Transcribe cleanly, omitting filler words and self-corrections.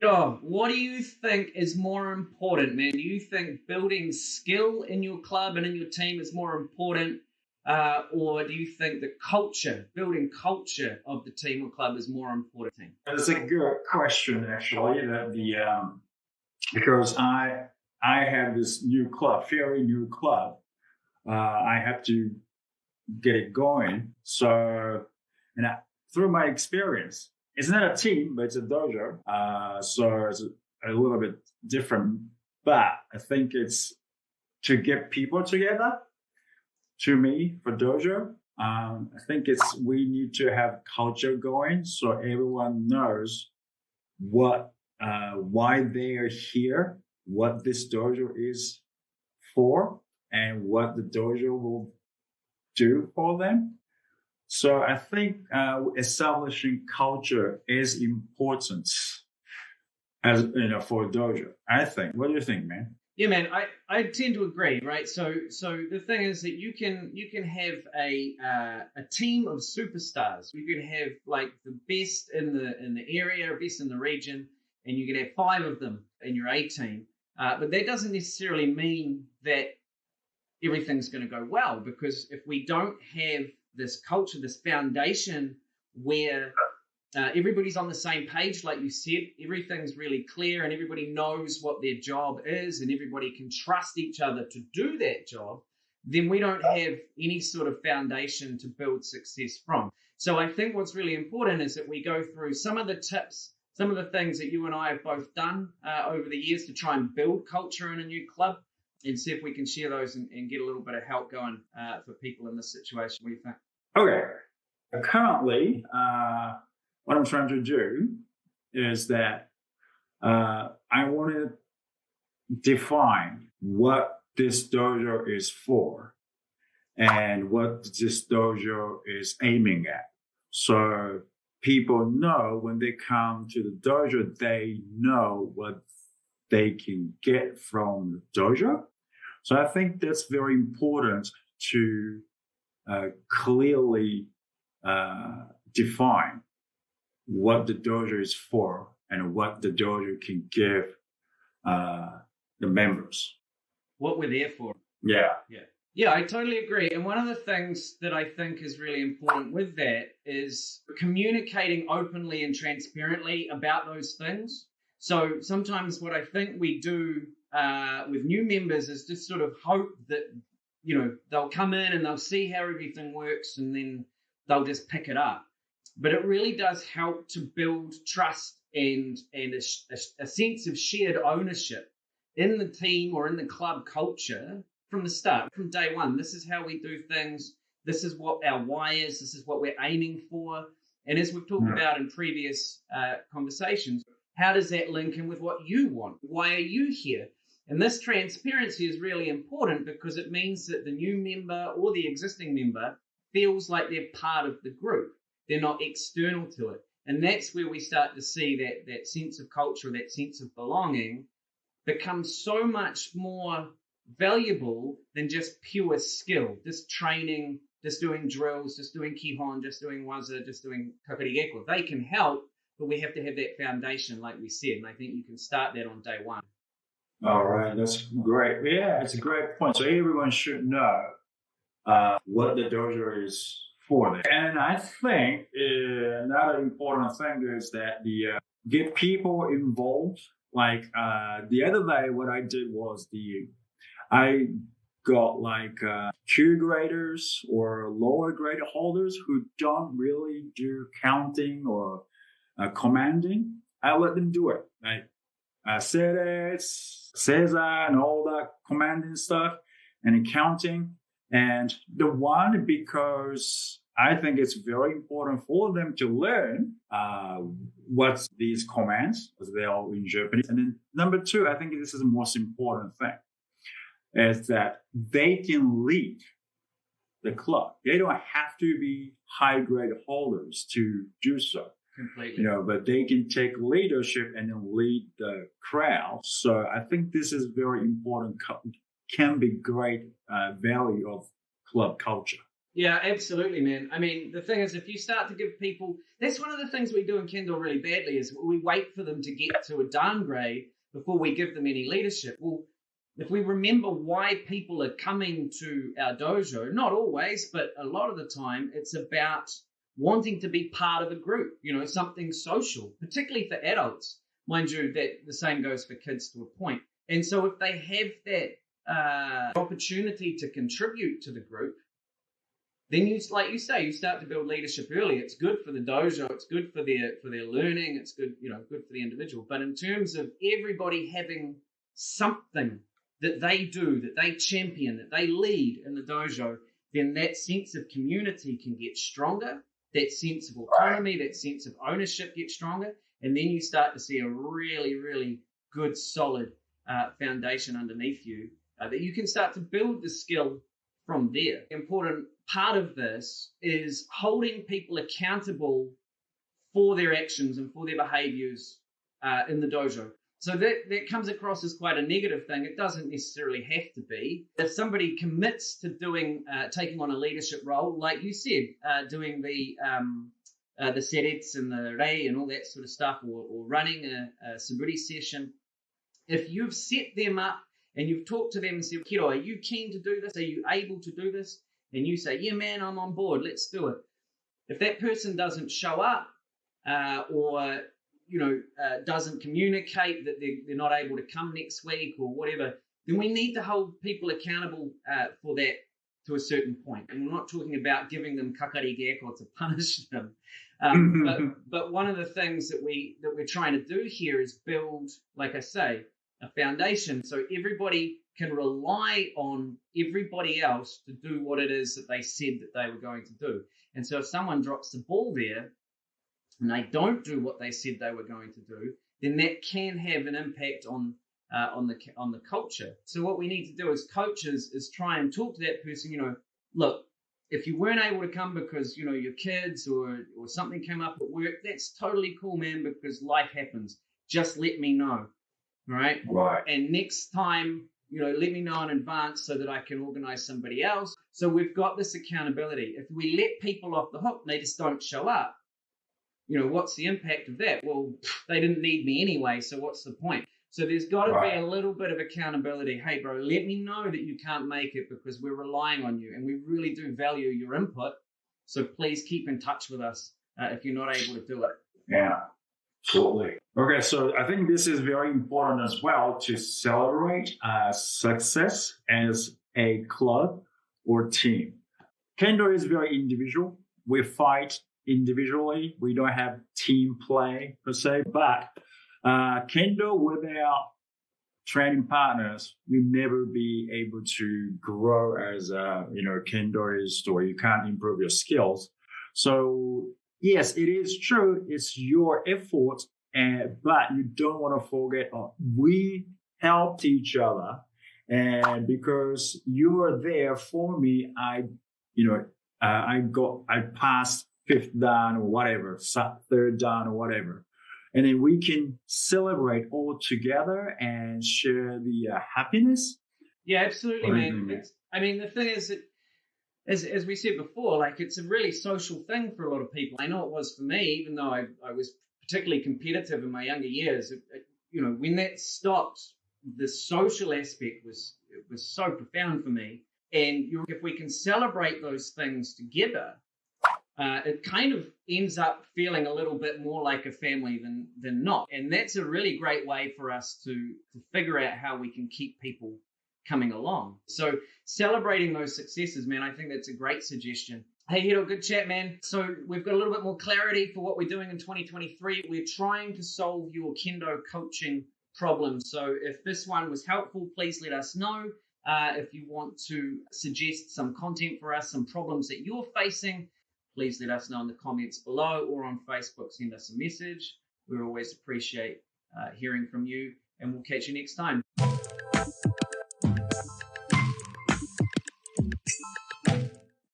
Oh, what do you think is more important, man? Do you think building skill in your club and in your team is more important, or do you think the culture, building culture of the team or club is more important? It's a good question, actually. That the because I have this new club, fairly new club. I have to get it going. So, and through my experience, it's not a team, but it's a dojo. So it's a little bit different. But I think it's to get people together. To me, for dojo, I think it's we need to have culture going so everyone knows what why they are here, what this dojo is for, and what the dojo will do for them. So I think establishing culture is important as for dojo. I think. What do you think, man? Yeah, man, I tend to agree, right? So the thing is that you can have a team of superstars. You can have like the best in the area, best in the region, and you can have five of them in your A team. But that doesn't necessarily mean that everything's going to go well, because if we don't have this culture, this foundation where everybody's on the same page, like you said, everything's really clear and everybody knows what their job is and everybody can trust each other to do that job, then we don't have any sort of foundation to build success from. So I think what's really important is that we go through some of the tips, some of the things that you and I have both done over the years to try and build culture in a new club, and see if we can share those and get a little bit of help going for people in this situation. What do you think? Okay. Currently, what I'm trying to do is that I want to define what this dojo is for and what this dojo is aiming at. So people know when they come to the dojo, they know what they can get from the dojo. So I think that's very important to clearly define what the dojo is for and what the dojo can give the members. What we're there for. Yeah. Yeah, I totally agree. And one of the things that I think is really important with that is communicating openly and transparently about those things. So sometimes what I think we do with new members is just sort of hope that, they'll come in and they'll see how everything works and then they'll just pick it up. But it really does help to build trust and a sense of shared ownership in the team or in the club culture from the start, from day one. This is how we do things. This is what our why is. This is what we're aiming for. And as we've talked about in previous conversations, how does that link in with what you want? Why are you here? And this transparency is really important because it means that the new member or the existing member feels like they're part of the group. They're not external to it. And that's where we start to see that sense of culture, that sense of belonging becomes so much more valuable than just pure skill, just training, just doing drills, just doing kihon, just doing waza, just doing kakarigeko. They can help, but we have to have that foundation, like we said. And I think you can start that on day one. All right, that's great. Yeah, it's a great point. So everyone should know what the dojo is for. And I think another important thing is that the get people involved. Like the other day, what I did was I got like Q graders or lower grade holders who don't really do counting or commanding. I let them do it. Like Ceres, Cesar, and all that commanding stuff and counting. And the one, because I think it's very important for them to learn what's these commands, as they are in Japanese. And then number two, I think this is the most important thing, is that they can lead the club. They don't have to be high grade holders to do so. Completely. But they can take leadership and then lead the crowd. So I think this is very important, can be great value of club culture. Yeah, absolutely, man. I mean, the thing is, if you start to give people, that's one of the things we do in Kendo really badly is we wait for them to get to a downgrade before we give them any leadership. Well, if we remember why people are coming to our dojo, not always, but a lot of the time, it's about wanting to be part of a group, something social, particularly for adults. Mind you, that the same goes for kids to a point. And so if they have that opportunity to contribute to the group, then like you say, you start to build leadership early. It's good for the dojo. It's good for their learning. It's good, good for the individual. But in terms of everybody having something that they do, that they champion, that they lead in the dojo, then that sense of community can get stronger. That sense of autonomy, that sense of ownership gets stronger. And then you start to see a really, really good, solid foundation underneath you that you can start to build the skill from there. Important part of this is holding people accountable for their actions and for their behaviors in the dojo. So that comes across as quite a negative thing. It doesn't necessarily have to be. If somebody commits to taking on a leadership role, like you said, doing the serets and the rei and all that sort of stuff, or running a suburi session, if you've set them up and you've talked to them and said, Kiro, are you keen to do this? Are you able to do this? And you say, yeah, man, I'm on board. Let's do it. If that person doesn't show up or doesn't communicate that they're not able to come next week or whatever, then we need to hold people accountable for that to a certain point. And we're not talking about giving them kakari geko to punish them. But one of the things that we're trying to do here is build, like I say, a foundation so everybody can rely on everybody else to do what it is that they said that they were going to do. And so if someone drops the ball there and they don't do what they said they were going to do, then that can have an impact on the culture. So what we need to do as coaches is try and talk to that person, look, if you weren't able to come because, your kids or something came up at work, that's totally cool, man, because life happens. Just let me know. Right. And next time, let me know in advance so that I can organize somebody else. So we've got this accountability. If we let people off the hook and they just don't show up, what's the impact of that? Well, they didn't need me anyway, so what's the point? So there's got to be a little bit of accountability. Hey, bro, let me know that you can't make it because we're relying on you and we really do value your input. So please keep in touch with us if you're not able to do it. Yeah. Absolutely. Okay, so I think this is very important as well to celebrate success as a club or team. Kendo is very individual. We fight individually. We don't have team play per se, but Kendo without training partners, you'll never be able to grow as a, Kendoist, or you can't improve your skills. So yes, it is true. It's your effort, but you don't want to forget we helped each other, and because you are there for me, I passed fifth dan or whatever, third dan or whatever, and then we can celebrate all together and share the happiness. Yeah, absolutely, man. The thing is that, as we said before, like it's a really social thing for a lot of people. I know it was for me, even though I was particularly competitive in my younger years. When that stopped, the social aspect was so profound for me. And if we can celebrate those things together, it kind of ends up feeling a little bit more like a family than not. And that's a really great way for us to figure out how we can keep people coming along. So celebrating those successes, man, I think that's a great suggestion. Hey, Hiro, good chat, man. So we've got a little bit more clarity for what we're doing in 2023. We're trying to solve your Kendo coaching problems. So if this one was helpful, please let us know. If you want to suggest some content for us, some problems that you're facing, please let us know in the comments below or on Facebook. Send us a message. We always appreciate hearing from you, and we'll catch you next time.